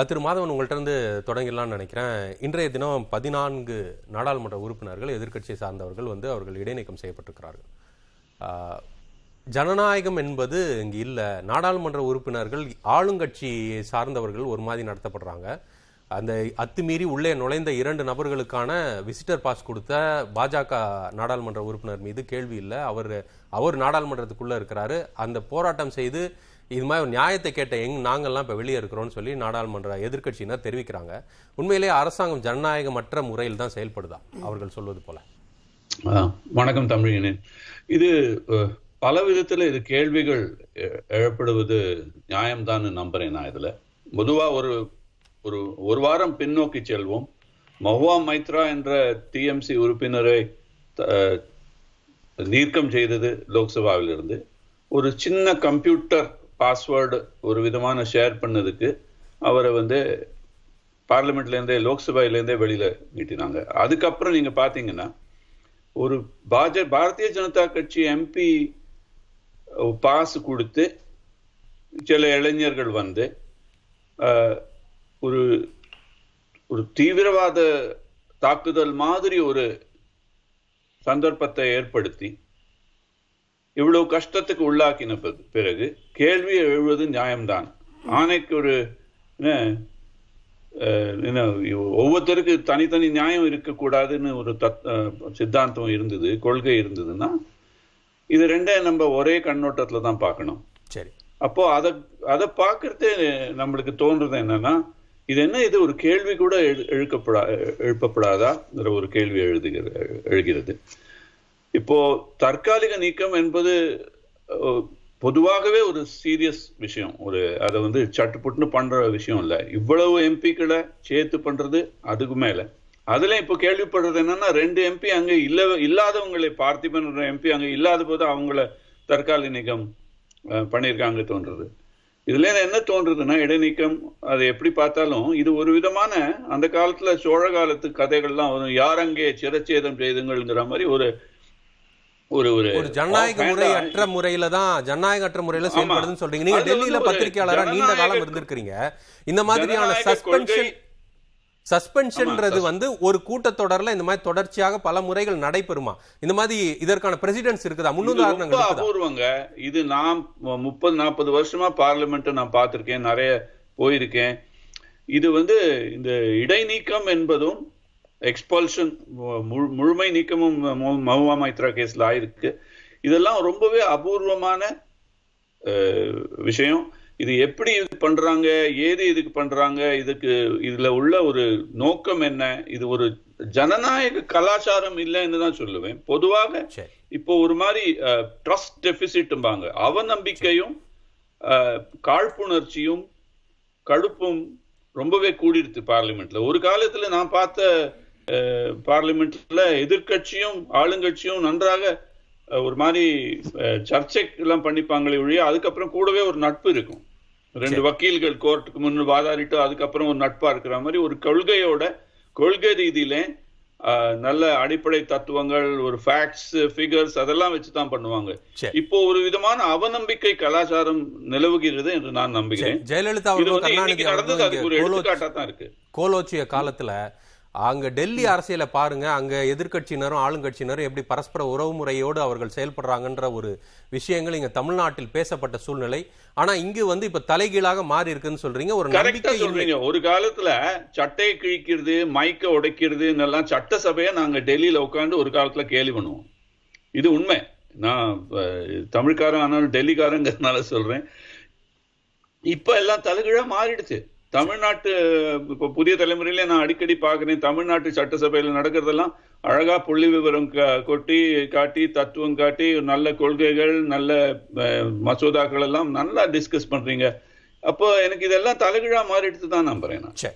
திரு மாதவன், உங்கள்கிட்ட இருந்து தொடங்கிடலாம்னு நினைக்கிறேன். இன்றைய தினம் 14 நாடாளுமன்ற உறுப்பினர்கள், எதிர்க்கட்சியை சார்ந்தவர்கள் அவர்கள் இடைநீக்கம் செய்யப்பட்டிருக்கிறார்கள். ஜனநாயகம் என்பது இங்கே இல்லை. நாடாளுமன்ற உறுப்பினர்கள் ஆளுங்கட்சியை சார்ந்தவர்கள் ஒரு மாதிரி நடத்தப்படுறாங்க. அந்த அத்துமீறி உள்ளே நுழைந்த 2 நபர்களுக்கான விசிட்டர் பாஸ் கொடுத்த பாஜக நாடாளுமன்ற உறுப்பினர் மீது கேள்வி இல்லை. அவர் நாடாளுமன்றத்துக்குள்ளே இருக்கிறாரு. அந்த போராட்டம் செய்து இது மாதிரி ஒரு நியாயத்தை கேட்ட நாங்கள்லாம் இப்போ வெளியே இருக்கிறோம்னு சொல்லி நாடாளுமன்ற எதிர்க்கட்சியினர் தெரிவிக்கிறாங்க. உண்மையிலேயே அரசாங்கம் ஜனநாயகமற்ற முறையில் தான் செயல்படுதா அவர்கள் சொல்வது போல? வணக்கம் தமிழினேன். இது பல விதத்தில் இது கேள்விகள் எழப்படுவது நியாயம்தான் நம்புறேன். நான் இதில் பொதுவாக ஒரு வாரம் பின்னோக்கி செல்வோம். மஹுவா மைத்ரா என்ற டிஎம்சி உறுப்பினரை நீக்கம் செய்தது லோக்சபாவிலிருந்து. ஒரு சின்ன கம்ப்யூட்டர் பாஸ்வேர்டு ஒரு விதமான ஷேர் பண்ணதுக்கு அவரை பார்லிமெண்ட்லேருந்தே லோக்சபாவிலேருந்தே வெளியில் நீட்டினாங்க. அதுக்கப்புறம் நீங்கள் பார்த்தீங்கன்னா ஒரு பாரதிய ஜனதா கட்சி எம்பி பாஸ் கொடுத்து சில இளைஞர்கள் ஒரு தீவிரவாத தாக்குதல் மாதிரி ஒரு சந்தர்ப்பத்தை ஏற்படுத்தி இவ்வளவு கஷ்டத்துக்கு உள்ளாக்கின பிறகு கேள்வி எழுவது நியாயம்தான். ஆணைக்கு ஒவ்வொருத்தருக்கு தனித்தனி நியாயம் இருக்கக்கூடாதுன்னு ஒரு சித்தாந்தம் இருந்தது, கொள்கை இருந்ததுன்னா இது ரெண்டே நம்ம ஒரே கண்ணோட்டத்துல தான் பார்க்கணும். சரி, அப்போ அதை பார்க்கறதே நம்மளுக்கு தோன்றது என்னன்னா, இது ஒரு கேள்வி கூட எழுப்பப்படாதாங்கிற ஒரு கேள்வி எழுகிறது. இப்போ தற்காலிக நீக்கம் என்பது பொதுவாகவே ஒரு சீரியஸ் விஷயம். அதை சட்டுப்புட்டுன்னு பண்ற விஷயம் இல்லை. இவ்வளவு எம்பிக்களை சேர்த்து பண்றது அதுக்கு மேல. அதுல இப்போ கேள்விப்படுறது என்னன்னா, 2 எம்பி அங்க இல்லாதவங்களை, பார்த்திபன் எம்பி அங்க இல்லாத போது அவங்கள தற்காலிக நீக்கம் பண்ணியிருக்காங்க தோன்றது. இதுல என்ன தோன்றதுன்னா, இடைநீக்கம் அதை எப்படி பார்த்தாலும் இது ஒரு விதமான அந்த காலத்துல சோழ காலத்து கதைகள்லாம் வரும். யார் அங்கே சிரச்சேதம் செய்துங்கிற மாதிரி ஒரு ஜனநாயக முறையற்ற முறையில தான் ஜனநாயகற்ற முறையில செயல்படுதுன்னு சொல்றீங்க. நீங்க டெல்லியில பத்திரிகையாளரா நீண்ட காலம் இருந்திருக்கிறீங்க. இந்த மாதிரியான சஸ்பென்ஷன்ன்றது ஒரு கூட்டத்தொடர்ல இந்த மாதிரி தொடர்ச்சியாக பல முறைகள் நடைபெறுமா? இந்த மாதிரி இதற்கான பிரசிடென்ட்ஸ் இருக்குதா? முன்னுதாரணங்கள் அபூர்வங்க. இது நான் 30-40 வருஷமா பார்லிமெண்ட் நான் பார்த்திருக்கேன், நிறைய போயிருக்கேன். இது இந்த இடைநீக்கம் என்பதும் எக்ஸ்பல்ஷன் முழுமை நீக்கமும் மஹுவா மைத்ரா கேஸ்ல ஆயிருக்கு. இதெல்லாம் ரொம்பவே அபூர்வமான விஷயம். இது எப்படி பண்றாங்க, ஏது இதுக்கு பண்றாங்க, இதுல உள்ள ஒரு நோக்கம் என்ன? இது ஒரு ஜனநாயக கலாச்சாரம் இல்லைன்னு தான் சொல்லுவேன். பொதுவாக இப்போ ஒரு மாதிரி ட்ரஸ்ட் டெபிசிட்பாங்க, அவநம்பிக்கையும் காழ்ப்புணர்ச்சியும் கடுப்பும் ரொம்பவே கூடிடுது பார்லிமெண்ட்ல. ஒரு காலத்துல நான் பார்த்த பார்லிமெண்ட்ல எதிர்கட்சியும் ஆளுங்கட்சியும் நன்றாக ஒரு மாதிரி சர்ச்சை எல்லாம் பண்ணிப்பாங்களே ஒழிய அதுக்கப்புறம் கூடவே ஒரு நட்பு இருக்கும். 2 வக்கீல்கள் கோர்ட்டுக்கு முன்னு வாதாடிட்டு அதுக்கப்புறம் ஒரு நட்பா இருக்கிற மாதிரி ஒரு கொள்கை ரீதியில நல்ல அடிப்படை தத்துவங்கள், ஒரு ஃபேக்ட்ஸ், ஃபிகர்ஸ் அதெல்லாம் வச்சுதான் பண்ணுவாங்க. இப்போ ஒரு விதமான அவநம்பிக்கை கலாச்சாரம் நிலவுகிறது என்று நான் நம்புகிறேன். ஜெயலலிதா நடந்தது அதுக்கு ஒரு எடுத்துக்காட்டா தான் இருக்கு. கோலோச்சிய காலத்துல அங்க டெல்லி அரசியலை பாருங்க. அங்க எதிர்கட்சியினரும் ஆளுங்கட்சியினரும் எப்படி பரஸ்பர உறவு முறையோடு அவர்கள் செயல்படுறாங்கன்ற ஒரு விஷயங்கள் இங்க தமிழ்நாட்டில் பேசப்பட்ட சூழ்நிலை. ஆனா இங்கு இப்ப தலைகீழாக மாறி இருக்குன்னு சொல்றீங்க. ஒரு நம்பிக்கை சொல்றீங்க. ஒரு காலத்துல சட்டையை கிழிக்கிறது, மைக்க உடைக்கிறது எல்லாம் சட்டசபையை நாங்க டெல்லியில உட்காந்து ஒரு காலத்துல கேலி பண்ணுவோம். இது உண்மை. நான் தமிழ்காரன் ஆனாலும் டெல்லிக்காரங்கிறதுனால சொல்றேன். இப்ப எல்லாம் தலைகீழா மாறிடுச்சு. தமிழ்நாட்டு இப்போ புதிய தலைமுறையில நான் அடிக்கடி பார்க்கிறேன், தமிழ்நாட்டு சட்டசபையில நடக்கிறதெல்லாம் அழகா புள்ளி விவரம் காட்டி தத்துவம் காட்டி நல்ல கொள்கைகள், நல்ல மசோதாக்கள் எல்லாம் நல்லா டிஸ்கஸ் பண்றீங்க. அப்போ எனக்கு இதெல்லாம் தலைகீழா மாறிடுத்து தான் நம்புறேன் நான். சரி.